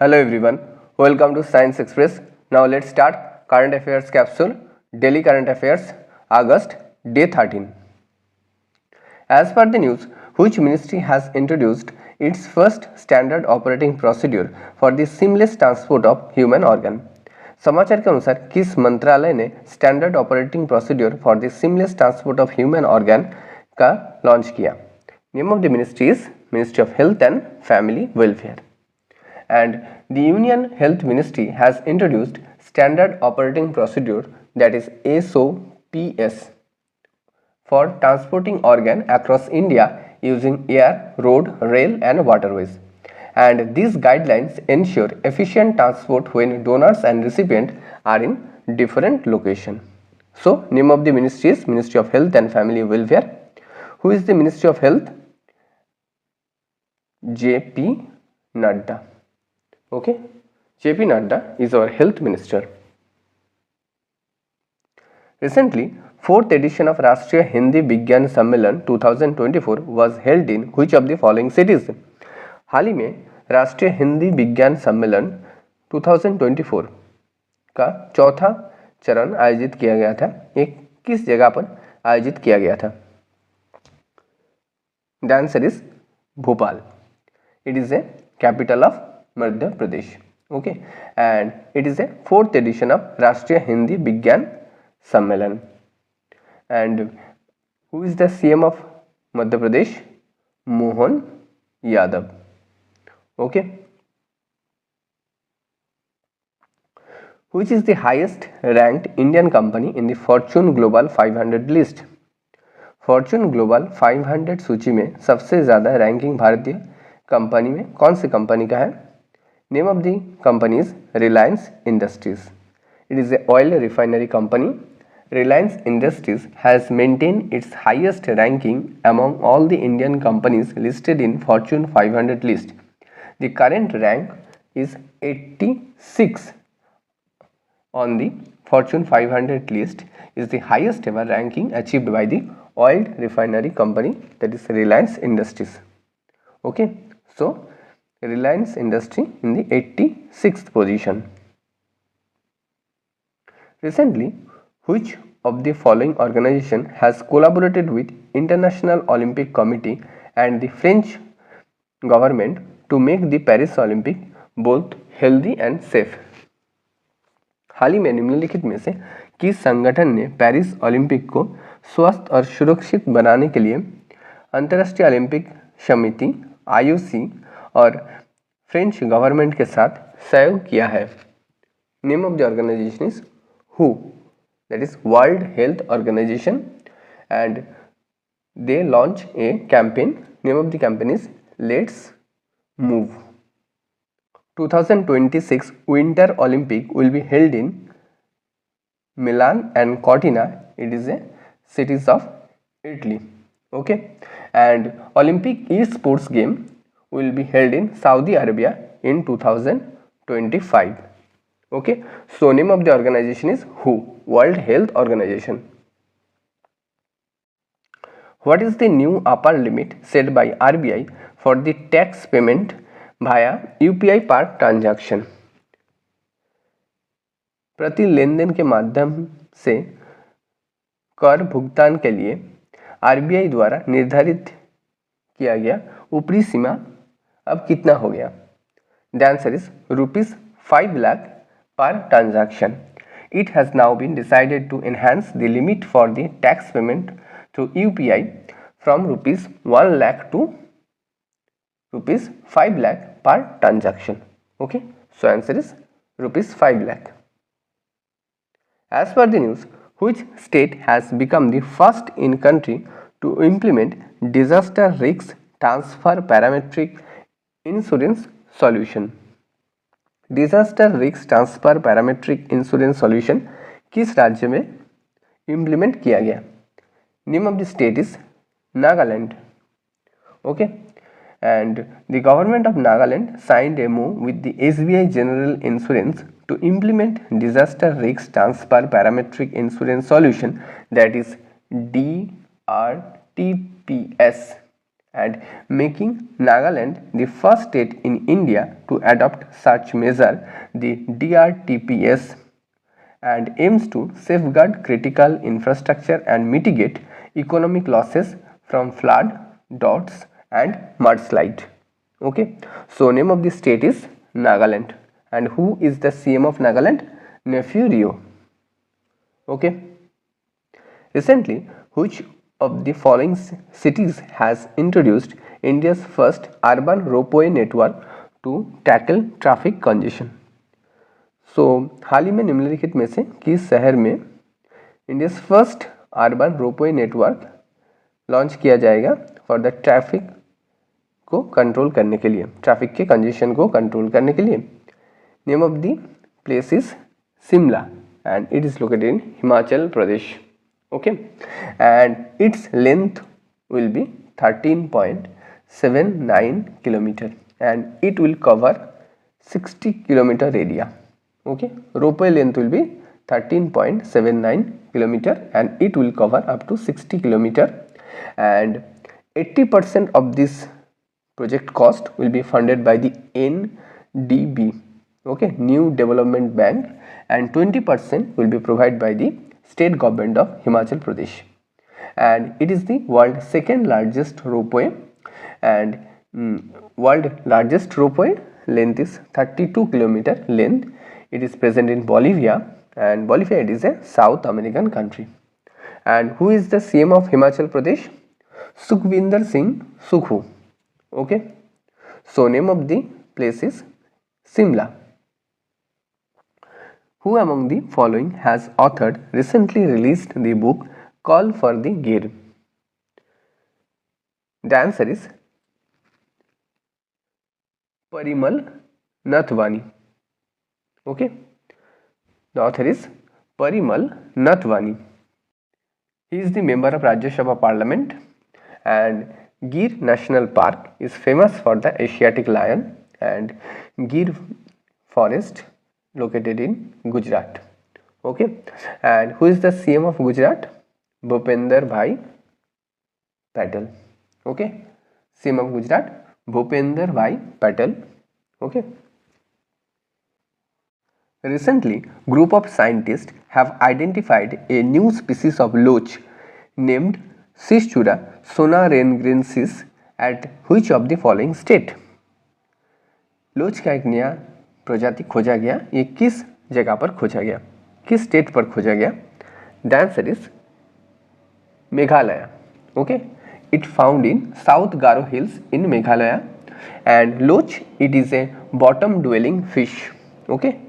Hello everyone, welcome to Science Express. Now let's start current affairs capsule, daily current affairs, August, day 13. As per the news, which ministry has introduced its first standard operating procedure for the seamless transport of human organ? समाचार के अनुसार किस मंत्रालय ने standard operating procedure for the seamless transport of human organ का launch किया? Name of the ministry is ministry of health and family welfare. And the Union Health Ministry has introduced Standard Operating Procedure, that is SOPS, for transporting organ across India using air, road, rail and waterways. And these guidelines ensure efficient transport when donors and recipient are in different location. So, name of the ministry is Ministry of Health and Family Welfare. Who is the Ministry of Health? J.P. Nadda. Okay, J.P. Nadda is our health minister. Recently, 4th edition of Rashtriya Hindi Vigyan Sammelan 2024 was held in which of the following cities? हाल ही में राष्ट्रीय हिंदी विज्ञान सम्मेलन 2024 का चौथा चरण आयोजित किया गया था. एक किस जगह पर आयोजित किया गया था? The answer is Bhopal. It is a capital of Madhya Pradesh. Okay, and it is a 4th edition of Rashtriya Hindi Vigyan Sammelan. And who is the CM of Madhya Pradesh? Mohan Yadav. Okay, which is the highest ranked Indian company in the Fortune Global 500 list? Fortune Global 500 सूची में सबसे ज़्यादा ranking भारतीय company में कौन सी company का है? Name of the company is Reliance Industries. It is an oil refinery company. Reliance Industries has maintained its highest ranking among all the Indian companies listed in Fortune 500 list. The current rank is 86 on the Fortune 500 list, is the highest ever ranking achieved by the oil refinery company, that is Reliance Industries. Okay, so Reliance Industry in the 86th position. Recently, which of the following organization has collaborated with International Olympic Committee and the French government to make the Paris Olympic both healthy and safe? हाल ही में निम्नलिखित में से किस संगठन ने Paris Olympic को स्वस्थ और सुरक्षित बनाने के लिए अंतर्राष्ट्रीय ओलंपिक समिति IOC और फ्रेंच गवर्नमेंट के साथ सहयोग किया है? Name of the organization is WHO, that is World Health Organization, and they launch a campaign. Name of the campaign is Let's Move. 2026 Winter Olympic will be held in Milan and Cortina. It is a cities of Italy. Okay, and Olympic esports game will be held in Saudi Arabia in 2025. Okay, so name of the organization is WHO, World Health Organization. What is the new upper limit set by RBI for the tax payment via UPI per transaction? प्रति लेनदेन के माध्यम से कर भुगतान के लिए RBI द्वारा निर्धारित किया गया ऊपरी सीमा अब कितना हो गया? The answer is ₹5 lakh per transaction. It has now been decided to enhance the limit for the tax payment through UPI from ₹1 lakh to ₹5 lakh per transaction. Okay, so answer is ₹5 lakh. As per the news, which state has become the first in country to implement disaster risk transfer parametric insurance solution? Disaster risk transfer parametric insurance solution किस राज्य में implement किया गया? Name of the state is Nagaland. Okay, and the government of Nagaland signed A MOU with the SBI General Insurance to implement disaster risk transfer parametric insurance solution, that is DRTPS, and making Nagaland the first state in India to adopt such measure, the DRTPS, and aims to safeguard critical infrastructure and mitigate economic losses from flood, droughts and mudslide. Okay, so name of the state is Nagaland, and who is the CM of Nagaland? Neiphiu Rio. Okay, recently, which of the following cities has introduced India's first urban ropeway network to tackle traffic congestion? सो हाल ही में निम्नलिखित में से किस शहर में India's first urban ropeway network launch किया जाएगा for the traffic को कंट्रोल करने के लिए, ट्रैफिक के कंजेशन को कंट्रोल करने के लिए? Name of the place is Shimla and it is located in Himachal Pradesh. Okay, and its length will be 13.79 kilometre and it will cover 60 kilometre area. Okay, ropeway length will be 13.79 kilometer and it will cover up to 60 kilometer, and 80% of this project cost will be funded by the NDB, okay, New Development Bank, and 20% will be provided by the state government of Himachal Pradesh. And it is the world second largest ropeway, and world largest ropeway length is 32 kilometer length. It is present in Bolivia, and Bolivia it is a South American country. And who is the CM of Himachal Pradesh? Sukhvinder Singh Sukhu. Okay, so name of the place is Simla. Who among the following has authored recently released the book Call for the Gir? The answer is Parimal Nathwani. Okay, the author is Parimal Nathwani. He is the member of Rajya Sabha Parliament, and Gir National Park is famous for the Asiatic lion and Gir forest located in Gujarat. Okay, and who is the CM of Gujarat? Bhupender Bhai Patel. Okay, CM of Gujarat Bhupender Bhai Patel. Okay. Recently, group of scientists have identified a new species of loach named Cichura sonorensis at which of the following state? लोच का एक नया प्रजाति खोजा गया, ये किस जगह पर खोजा गया, किस स्टेट पर खोजा गया? The answer is Meghalaya. Okay, it found in South Garo Hills in Meghalaya, and loach it is a bottom dwelling fish. Okay,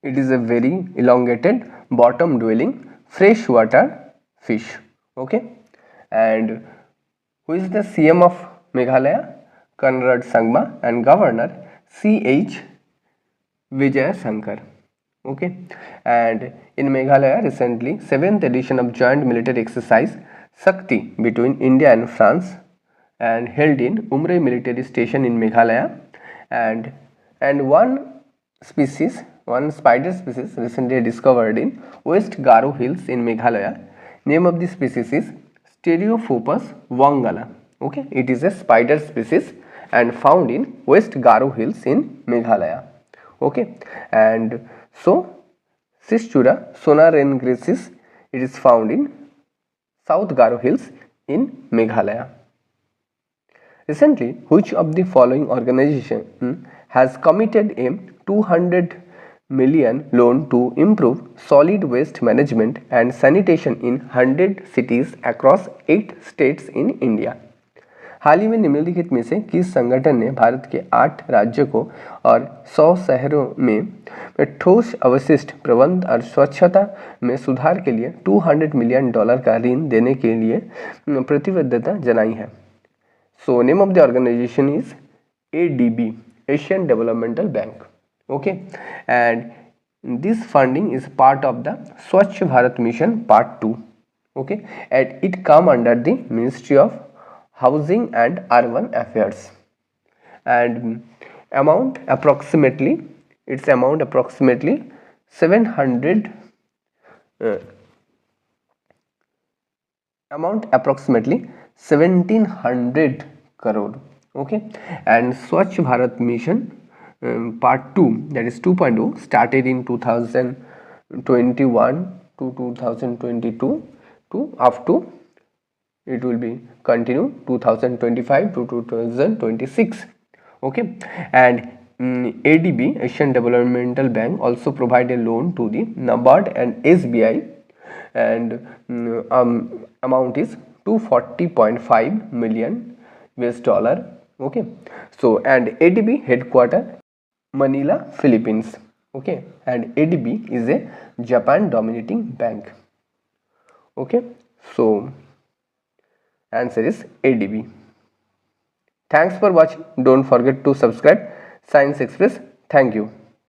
it is a very elongated bottom dwelling freshwater fish. Okay, and who is the CM of Meghalaya? Conrad Sangma, and Governor C.H. Vijay Shankar. Okay, and in Meghalaya recently 7th edition of joint military exercise Shakti between India and France and held in Umrei military station in Meghalaya, and one spider species recently discovered in West Garo Hills in Meghalaya. Name of the species is Stereophopus wangala. Okay, it is a spider species and found in West Garo Hills in Meghalaya. Okay, and so Cichura sonorensis it is found in South Garo Hills in Meghalaya. Recently, which of the following organization has committed a 200 million loan to improve solid waste management and sanitation in 100 cities across 8 states in India? हाल ही में निम्नलिखित में से किस संगठन ने भारत के 8 राज्यों को और 100 शहरों में ठोस अवशिष्ट प्रबंधन और स्वच्छता में सुधार के लिए $200 मिलियन का ऋण देने के लिए प्रतिबद्धता जनाई है? So name of the organization is ADB, Asian Developmental Bank. Okay, and this funding is part of the Swachh Bharat Mission Part 2. Okay, and it come under the Ministry of Housing and Urban Affairs, and amount approximately 700 amount approximately 1700 crore. Okay, and Swachh Bharat Mission part 2, that is 2.0, started in 2021 to 2022 to up to, it will be continue 2025 to 2026. Okay, and ADB, Asian Developmental Bank, also provide a loan to the NABARD and SBI, and amount is 240.5 million US dollar. Okay, so and ADB headquarter Manila, Philippines. Okay, and ADB is a Japan dominating bank. Okay, so answer is ADB. Thanks for watching. Don't forget to subscribe Science Express. Thank you.